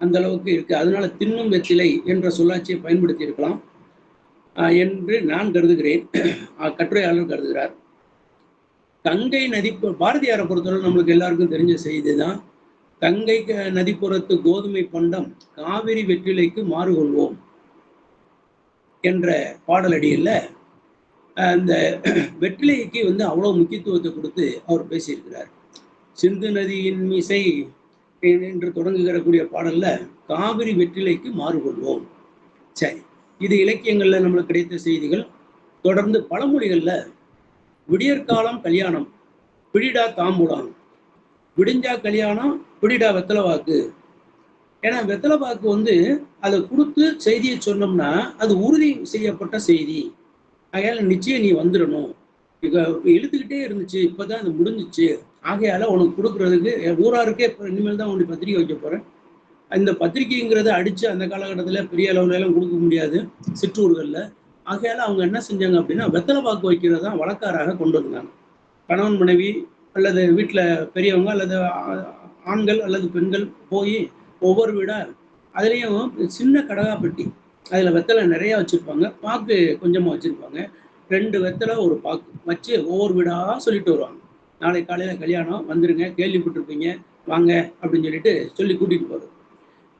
அந்த அளவுக்கு இருக்கு. அதனால தின்னும் வெற்றிலை என்ற சொல்லாட்சியை பயன்படுத்தி இருக்கலாம் என்று நான் கருதுகிறேன். கட்டுரையாளர் கருதுகிறார். கங்கை நதி, பாரதியாரை பொறுத்தவரை நம்மளுக்கு எல்லாருக்கும் தெரிஞ்ச செய்தி தான். கங்கை நதிப்புறத்து கோதுமை பண்டம் காவிரி வெற்றிலைக்கு மாறுகொள்வோம் என்ற பாடலடியில் அந்த வெற்றிலைக்கு அவ்வளவு முக்கியத்துவத்தை கொடுத்து அவர் பேசியிருக்கிறார். சிந்து நதியின் மிசை என்று தொடங்குகிற பாடல்ல காவிரி வெற்றிலைக்கு மாறுகொள்வோம். சரி, இது இலக்கியங்கள்ல நம்மளுக்கு கிடைத்த செய்திகள். தொடர்ந்து பழமொழிகள்ல விடியற்காலம் கல்யாணம், பிடிடா தாம்பூலம், விடிஞ்சா கல்யாணம், பிடிடா வெத்தலைவாக்கு. ஏன்னா வெத்தலைவாக்கு அதை கொடுத்து செய்தியை சொன்னோம்னா அது உறுதி செய்யப்பட்ட செய்தி. ஆகையால நிச்சயம் நீ வந்துடணும். இங்க இழுத்துக்கிட்டே இருந்துச்சு, இப்பதான் அது முடிஞ்சிச்சு. ஆகையால உனக்கு கொடுக்குறதுக்கு ஊராருக்கே இனிமேல் தான் உனக்கு பத்திரிக்கை வைக்க போறேன். இந்த பத்திரிகைங்கிறத அடிச்சு அந்த காலகட்டத்தில் பெரிய அளவுல எல்லாம் கொடுக்க முடியாது சிற்றூர்களில். ஆகையால அவங்க என்ன செஞ்சாங்க அப்படின்னா வெத்தலை பாக்கு வைக்கிறது தான் வழக்காராக கொண்டு வந்தாங்க. கணவன் மனைவி அல்லது வீட்டில் பெரியவங்க அல்லது ஆண்கள் அல்லது பெண்கள் போய் ஒவ்வொரு வீடா அதுலேயும் சின்ன கடகா பெட்டி, அதில் வெத்தலை நிறையா வச்சுருப்பாங்க, பாக்கு கொஞ்சமாக வச்சுருப்பாங்க. 2 வெத்தலை ஒரு பாக்கு வச்சு ஒவ்வொரு வீடாக சொல்லிட்டு வருவாங்க. நாளை காலையில் கல்யாணம் வந்துருங்க, கேள்விப்பட்டிருப்பீங்க, வாங்க அப்படின்னு சொல்லிட்டு சொல்லி கூட்டிகிட்டு போகிறது.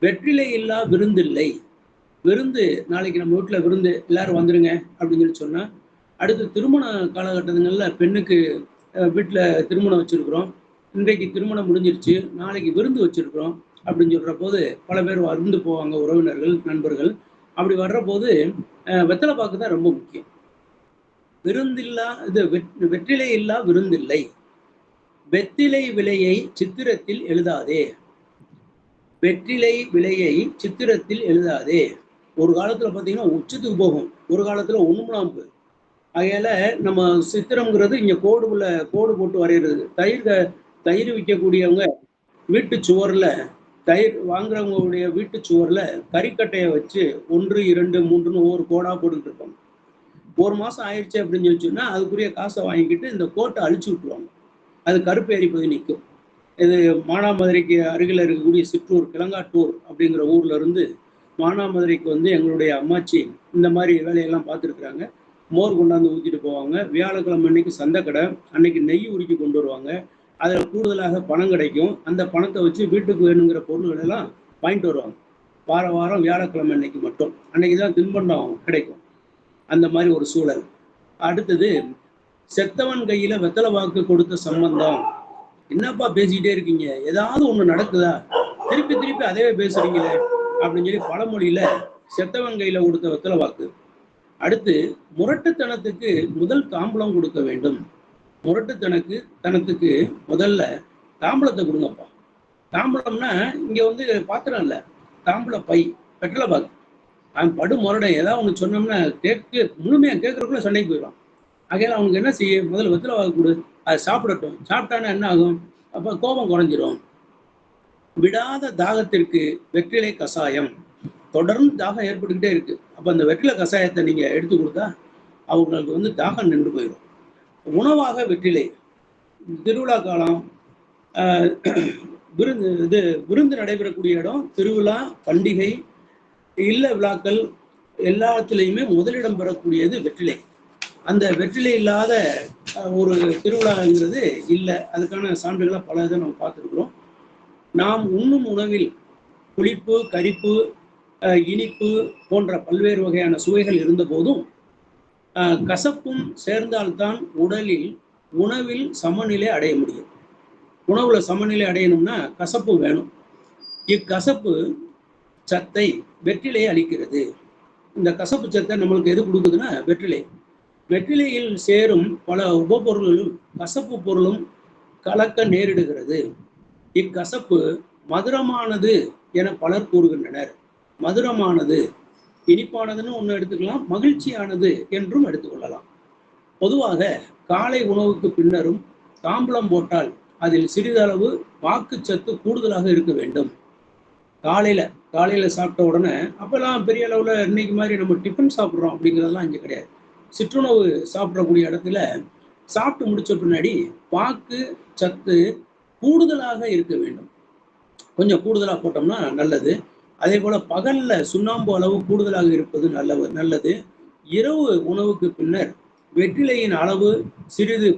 வெற்றிலை இல்லா விருந்தில்லை. விருந்து நாளைக்கு நம்ம வீட்டில் விருந்து எல்லாரும் வந்துருங்க அப்படின்னு சொல்லி சொன்னால், அடுத்து திருமண காலகட்டங்களில் பெண்ணுக்கு வீட்டில் திருமணம் வச்சுருக்குறோம், இன்றைக்கு திருமணம் முடிஞ்சிருச்சு, நாளைக்கு விருந்து வச்சுருக்குறோம் அப்படின்னு சொல்கிற போது பல பேர் வந்து போவாங்க, உறவினர்கள் நண்பர்கள். அப்படி வர்ற போது வெத்தலை பாக்கு தான் ரொம்ப முக்கியம். விருந்தில்லா இது வெற்றிலை இல்லா விருந்தில்லை. வெற்றிலை விலையை சித்திரத்தில் எழுதாதே. வெற்றிலை விலையை சித்திரத்தில் எழுதாதே. ஒரு காலத்துல பாத்தீங்கன்னா உச்சத்துக்கு போகும், ஒரு காலத்துல ஒண்ணுமலாம் போய். ஆகையால நம்ம சித்திரம்ங்கிறது இங்க கோடு போட்டு வரைகிறது. தயிர் விற்கக்கூடியவங்க வீட்டு சுவர்ல, தயிர் வாங்குறவங்களுடைய வீட்டு சுவர்ல கறிக்கட்டையை வச்சு 1, 2, 3ன்னு ஒவ்வொரு கோடா போட்டுக்கிட்டு இருப்பாங்க. ஒரு மாசம் ஆயிடுச்சு அப்படின்னு சொல்லி சொன்னா அதுக்குரிய காசை வாங்கிக்கிட்டு இந்த கோட்டை அழிச்சு விட்டுருவாங்க. அது கருப்பு எரிப்பது நிற்கும். இது மானாமதுரைக்கு அருகில் இருக்கக்கூடிய சிற்றூர் கிளங்காட்டூர் அப்படிங்கிற ஊர்ல இருந்து மானாமதுரைக்கு வந்து எங்களுடைய அம்மாச்சி இந்த மாதிரி வேலையெல்லாம் பார்த்துருக்குறாங்க. மோர் கொண்டாந்து ஊற்றிட்டு போவாங்க. வியாழக்கிழமை அன்னைக்கு சந்தைக்கடை, அன்னைக்கு நெய் உருக்கி கொண்டு வருவாங்க. அதில் கூடுதலாக பணம் கிடைக்கும். அந்த பணத்தை வச்சு வீட்டுக்கு வேணுங்கிற பொருள்கள் எல்லாம் வாங்கிட்டு வருவாங்க. வாரம் வியாழக்கிழமை அன்னைக்கு மட்டும், அன்னைக்கு தான் தின்பண்டம் கிடைக்கும். அந்த மாதிரி ஒரு சூழல். அடுத்தது, செத்தவன் கையில வெத்தலை வாக்கு கொடுத்த சம்பந்தம். என்னப்பா பேசிக்கிட்டே இருக்கீங்க, ஏதாவது ஒண்ணு நடக்குதா, திருப்பி அதே பேசுறீங்களே அப்படின்னு சொல்லி பழமொழியில செத்தவன் கையில கொடுத்த வெத்தலை வாக்கு. அடுத்து, முரட்டுத்தனத்துக்கு முதல் தாம்பூலம் கொடுக்க வேண்டும். முரட்டுத்தனத்துக்கு முதல்ல தாம்பூலத்தை கொடுங்கப்பா. தாம்பூலம்னா இங்க வந்து பாத்திரம் இல்ல, தாம்பூல பை, வெத்தலை பாக்கு. அவன் படு முரடன், ஏதாவது ஒண்ணு சொன்னோம்னா முழுமையா கேட்கறதுக்குள்ள சண்டைக்கு போயிடும். ஆகையால அவனுக்கு என்ன செய்ய, முதல்ல வெத்தலை வாக்கு கொடு, அதை சாப்பிடட்டும். சாப்பிட்டானா என்ன ஆகும், அப்ப கோபம் குறைஞ்சிரும். விடாத தாகத்திற்கு வெற்றிலை கஷாயம். தொடர்ந்து தாகம் ஏற்பட்டுக்கிட்டே இருக்கு, அப்ப அந்த வெற்றிலை கஷாயத்தை நீங்க எடுத்து கொடுத்தா அவங்களுக்கு வந்து தாகம் நின்று போயிடும். உணவாக வெற்றிலை. திருவிழா காலம், விருந்து நடைபெறக்கூடிய இடம், திருவிழா, பண்டிகை, இல்ல விழாக்கள் எல்லாத்துலேயுமே முதலிடம் பெறக்கூடியது வெற்றிலை. அந்த வெற்றிலை இல்லாத ஒரு திருவிழாங்கிறது இல்லை. அதுக்கான சான்றுகளை பல இதை நம்ம பார்த்துருக்குறோம். நாம் உண்ணும் உணவில் புளிப்பு, கரிப்பு, இனிப்பு போன்ற பல்வேறு வகையான சுவைகள் இருந்த போதும் கசப்பும் சேர்ந்தால்தான் உணவில் சமநிலை அடைய முடியும். உணவுல சமநிலை அடையணும்னா கசப்பு வேணும். இக்கசப்பு சத்தை வெற்றிலையை அளிக்கிறது. இந்த கசப்பு சத்தை நம்மளுக்கு எது கொடுக்குதுன்னா வெற்றிலை. வெற்றிலையில் சேரும் பல உபப்பொருள்களும் கசப்பு பொருளும் கலக்க நேரிடுகிறது. இக்கசப்பு மதுரமானது என பலர் கூறுகின்றனர். மதுரமானது, இனிப்பானதுன்னு ஒன்று எடுத்துக்கலாம், மகிழ்ச்சியானது என்றும் எடுத்துக்கொள்ளலாம். பொதுவாக காலை உணவுக்கு பின்னரும் தாம்பூலம் போட்டால் அதில் சிறிதளவு வாக்குச்சத்து கூடுதலாக இருக்க வேண்டும். காலையில சாப்பிட்ட உடனே, அப்பெல்லாம் பெரிய அளவுல இன்னைக்கு மாதிரி நம்ம டிஃபன் சாப்பிட்றோம் அப்படிங்கிறதெல்லாம் இங்கே கிடையாது. சிற்றுணவு சாப்பிடக்கூடிய இடத்துல சாப்பிட்டு முடிச்ச பின்னாடி வாக்கு சத்து கூடுதலாக இருக்க வேண்டும். கொஞ்சம் கூடுதலாக போட்டோம்னா நல்லது. அதே போல பகல்ல சுண்ணாம்பு அளவு கூடுதலாக இருப்பது நல்லது. இரவு உணவுக்கு பின்னர் வெற்றிலையின் அளவு சிறிது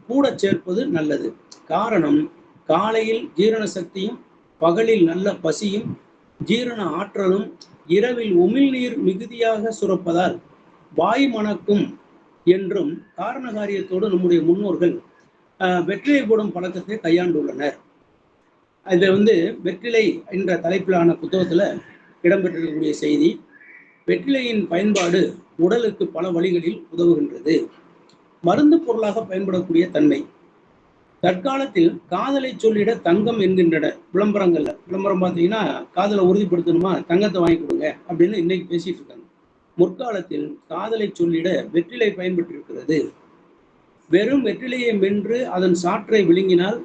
கூட சேர்ப்பது நல்லது. காரணம், காலையில் ஜீரண சக்தியும், பகலில் நல்ல பசியும் ஜீரண ஆற்றலும், இரவில் உமிழ்நீர் மிகுதியாக சுரப்பதால் வாய் மணக்கும் என்றும் காரண காரியத்தோடு நம்முடைய முன்னோர்கள் வெற்றிலை போடும் பழக்கத்தை கையாண்டுள்ளனர். இது வந்து வெற்றிலை என்ற தலைப்பிலான புத்தகத்துல இடம்பெற்றிருக்கக்கூடிய செய்தி. வெற்றிலையின் பயன்பாடு உடலுக்கு பல வழிகளில் உதவுகின்றது. மருந்து பொருளாக பயன்படக்கூடிய தன்மை. தற்காலத்தில் காதலை சொல்லிட தங்கம் என்கின்றன விளம்பரம் பார்த்தீங்கன்னா, காதலை உறுதிப்படுத்தணுமா தங்கத்தை வாங்கி கொடுங்க அப்படின்னு இன்னைக்கு பேசிட்டு இருக்காங்க. முற்காலத்தில் காதலை சொல்லிட வெற்றிலை பயன்பட்டிருக்கிறது. வெறும் வெற்றிலையை மென்று அதன் சாற்றை விழுங்கினால்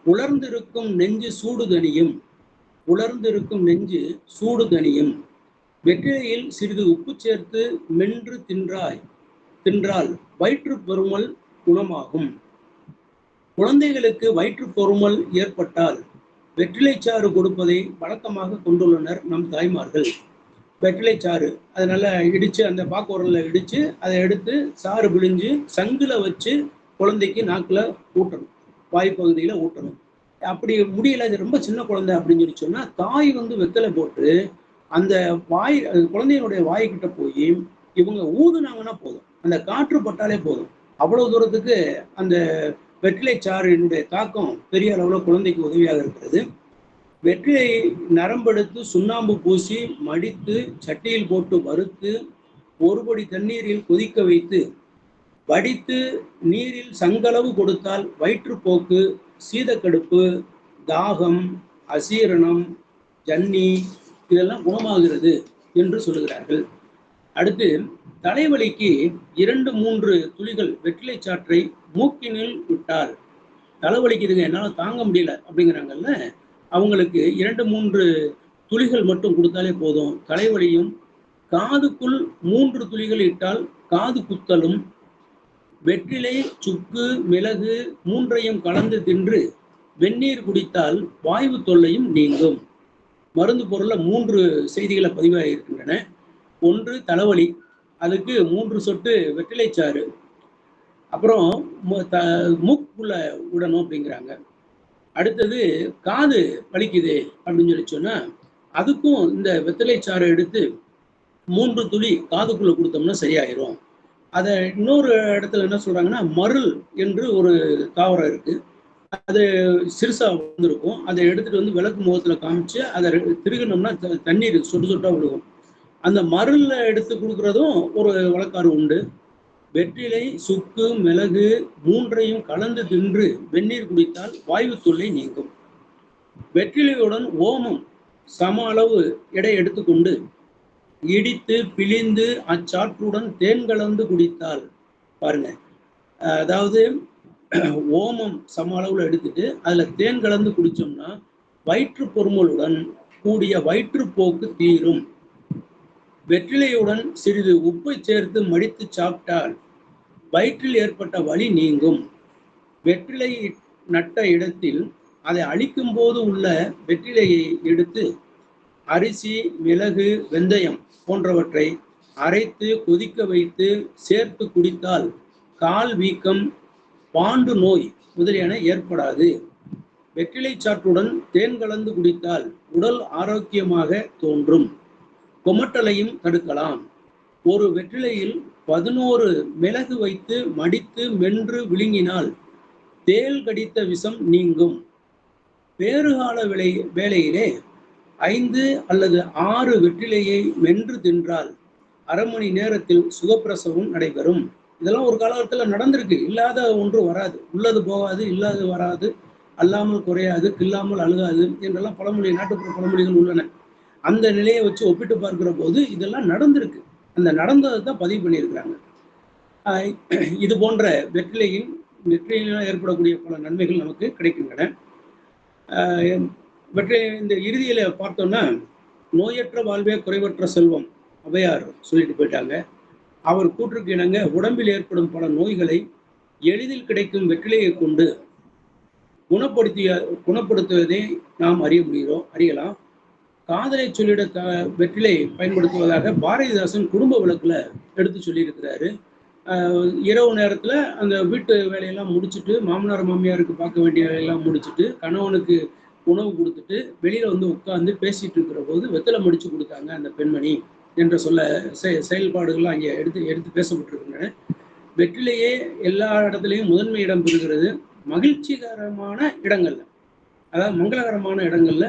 உலர்ந்திருக்கும் நெஞ்சு சூடு தணியும். உலர்ந்திருக்கும் நெஞ்சு சூடு தணியும். வெற்றிலையில் சிறிது உப்பு சேர்த்து மென்று தின்றால் வயிற்று பொறுமல் குணமாகும். குழந்தைகளுக்கு வயிற்று பொறுமல் ஏற்பட்டால் வெற்றிலைச்சாறு கொடுப்பதை வழக்கமாக கொண்டுள்ளனர் நம் தாய்மார்கள். வெற்றிலைச்சாறு அதை நல்லா இடித்து, அந்த பாக்குரலில் இடித்து அதை எடுத்து சாறு பிழிஞ்சு சங்குல வச்சு குழந்தைக்கு நாக்கில் ஊட்டணும், வாய்ப்பகுதியில் ஊட்டணும். அப்படி முடியல, அது ரொம்ப சின்ன குழந்தை அப்படின்னு சொல்லி சொன்னால் தாய் வெத்தலை போட்டு அந்த குழந்தையினுடைய வாய்க்கிட்ட போய் இவங்க ஊதுனாங்கன்னா போதும், அந்த காற்று பட்டாலே போதும். அவ்வளவு தூரத்துக்கு அந்த வெற்றிலை சாறினுடைய தாக்கம் பெரிய அளவில் குழந்தைக்கு உதவியாக இருக்கிறது. வெற்றிலை நரம்பெடுத்து சுண்ணாம்பு பூசி மடித்து சட்டியில் போட்டு வறுத்து ஒரு படி தண்ணீரில் கொதிக்க வைத்து வடித்து நீரில் சங்களவு கொடுத்தால் வயிற்றுப்போக்கு, சீதக்கடுப்பு, தாகம், அசீரணம், ஜன்னி இதெல்லாம் குணமாகிறது என்று சொல்லுகிறார்கள். அடுத்து தலைவலிக்கு 2-3 துளிகள் வெற்றிலை சாற்றை மூக்கினில் விட்டால், தலைவலிக்குதுங்க என்னால் தாங்க முடியல அப்படிங்கிறாங்கல்ல, அவங்களுக்கு 2-3 துளிகள் மட்டும் கொடுத்தாலே போதும், தலைவலியும். காதுக்குள் 3 துளிகள் இட்டால் காது குத்தலும். வெற்றிலை, சுக்கு, மிளகு 3ஐயும் கலந்து தின்று வெந்நீர் குடித்தால் வாய்வு தொல்லையும் நீங்கும். மருந்து பொருள்ல 3 செய்திகளை பதிவாக இருக்கின்றன. 1 தலைவலி, அதுக்கு 3 சொட்டு வெற்றிலைச்சாறு. அப்புறம் மூக்குள்ள விடணும் அப்படிங்கிறாங்க. அடுத்தது காது வலிக்குது அப்படின்னு சொல்லி சொன்னா அதுக்கும் இந்த வெற்றிலைச்சாறை எடுத்து 3 துளி காதுக்குள்ள கொடுத்தோம்னா சரியாயிரும். அதை இன்னொரு இடத்துல என்ன சொல்றாங்கன்னா, மருள் என்று ஒரு தாவரம் இருக்கு, அது சிறுசா வந்திருக்கும், அதை எடுத்துட்டு விளக்கு முகத்துல காமிச்சு அதை திருகணும்னா தண்ணீர் சொட்டு சொட்டா விழுகும். அந்த மருள்ல எடுத்து கொடுக்கறதும் ஒரு வழக்காறு உண்டு. வெற்றிலை, சுக்கு, மிளகு 3ஐயும் கலந்து தின்று வெந்நீர் குடித்தால் வாய்வு தொல்லை நீங்கும். வெற்றிலையுடன் ஓமம் சம அளவு எடை எடுத்துக்கொண்டு இடித்து பிழிந்து அச்சாற்றுடன் தேன் கலந்து குடித்தால், பாருங்க, அதாவது ஓமம் சம அளவுல எடுத்துட்டு அதுல தேன் கலந்து குடிச்சோம்னா வயிற்று பொறுமலுடன் கூடிய வயிற்றுப்போக்கு தீரும். வெற்றிலையுடன் சிறிது உப்பை சேர்த்து மடித்து சாப்பிட்டால் வயிற்றில் ஏற்பட்ட வலி நீங்கும். வெற்றிலை நட்ட இடத்தில் அதை அழிக்கும் போது உள்ள வெற்றிலையை எடுத்து அரிசி, மிளகு, வெந்தயம் போன்றவற்றை அரைத்து கொதிக்க வைத்து சேர்த்து குடித்தால் கால் வீக்கம், பாண்டு நோய் முதலியன ஏற்படாது. வெற்றிலை சாற்றுடன் தேன் கலந்து குடித்தால் உடல் ஆரோக்கியமாக தோன்றும். கொமட்டலையும் தடுக்கலாம். ஒரு வெற்றிலையில் 11 மிளகு வைத்து மடித்து மென்று விழுங்கினால் தேள் கடித்த விஷம் நீங்கும். பேறுகால வேளையிலே 5 அல்லது 6 வெற்றிலையை மென்று தின்றால் அரை மணி நேரத்தில் சுகப்பிரசவம் நடைபெறும். இதெல்லாம் ஒரு காலகட்டத்தில் நடந்திருக்கு. இல்லாத ஒன்று வராது, உள்ளது போகாது, இல்லாது வராது, அல்லாமல் குறையாது, கில்லாமல் அழுகாது என்றெல்லாம் பழமொழி, நாட்டுப்புற பழமொழிகள் உள்ளன. அந்த நிலையை வச்சு ஒப்பிட்டு பார்க்கிற போது இதெல்லாம் நடந்திருக்கு. அந்த நடந்ததை தான் பதிவு பண்ணியிருக்கிறாங்க. இது போன்ற வெற்றிலையினால் ஏற்படக்கூடிய பல நன்மைகள் நமக்கு கிடைக்கின்றன. இந்த இறுதியில பார்த்தோம்னா, நோயற்ற வாழ்வே குறைவற்ற செல்வம் ஔவையார் சொல்லிட்டு போயிட்டாங்க. அவர் கூற்றுக்கு இணங்க உடம்பில் ஏற்படும் பல நோய்களை எளிதில் கிடைக்கும் வெற்றிலையை கொண்டு குணப்படுத்துவதை நாம் அறியலாம். காதலை சொல்லிட வெற்றிலை பயன்படுத்துவதாக பாரதிதாசன் குடும்ப விளக்குல எடுத்து சொல்லியிருக்கிறாரு. இரவு நேரத்துல அந்த வீட்டு வேலையெல்லாம் முடிச்சுட்டு, மாமனார் மாமியாருக்கு பார்க்க வேண்டிய வேலையெல்லாம் முடிச்சுட்டு, கணவனுக்கு உணவு கொடுத்துட்டு வெளியில உட்கார்ந்து பேசிட்டு இருக்கிற போது வெத்தலை மடிச்சு கொடுத்தாங்க அந்த பெண்மணி என்ற செயல்பாடுகள்லாம் அங்கே எடுத்து பேசப்பட்டிருக்கின்றன. வெற்றிலையே எல்லா இடத்துலையும் முதன்மை இடம் பெறுகிறது. மகிழ்ச்சிகரமான இடங்கள்ல, அதாவது மங்களகரமான இடங்கள்ல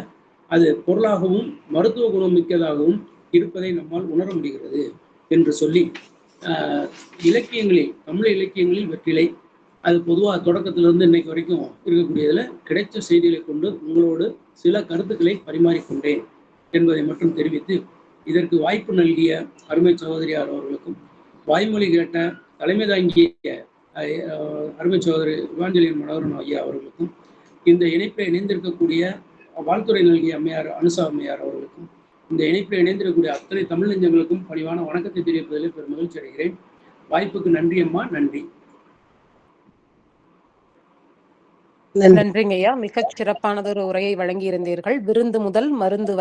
அது பொருளாகவும் மருத்துவ குணம் மிக்கதாகவும் இருப்பதை நம்மால் உணர முடிகிறது என்று சொல்லி, இலக்கியங்களில், தமிழ் இலக்கியங்களில் வெற்றிலை அது பொதுவாக தொடக்கத்திலிருந்து இன்னைக்கு வரைக்கும் இருக்கக்கூடியதில் கிடைச்ச செய்திகளை கொண்டு உங்களோடு சில கருத்துக்களை பரிமாறிக்கொண்டேன் என்பதை மட்டும் தெரிவித்து இதற்கு வாய்ப்பு நல்கிய அருமை சகோதரியார் அவர்களுக்கும், வாய்மொழி கேட்ட தலைமை தாங்கிய அருமை சகோதரி இவாஞ்சலின் மனோகரன் ஐயா அவர்களுக்கும், இந்த இணைப்பில் இணைந்திருக்கக்கூடிய வாழ்த்துறை நல்கிய அம்மையார் அனுசா அம்மையார் அவர்களுக்கும், இந்த இணைப்பில் இணைந்திருக்கக்கூடிய அத்தனை தமிழ் நெஞ்சங்களுக்கும் பணிவான வணக்கத்தை தெரிவிப்பதில் பெரும் மகிழ்ச்சி அடைகிறேன். வாய்ப்புக்கு நன்றி அம்மா, நன்றி. நன்றிங்க ஐயா. மிகச் சிறப்பானதொரு உரையை வழங்கி இருந்தீர்கள். விருந்து முதல் மருந்து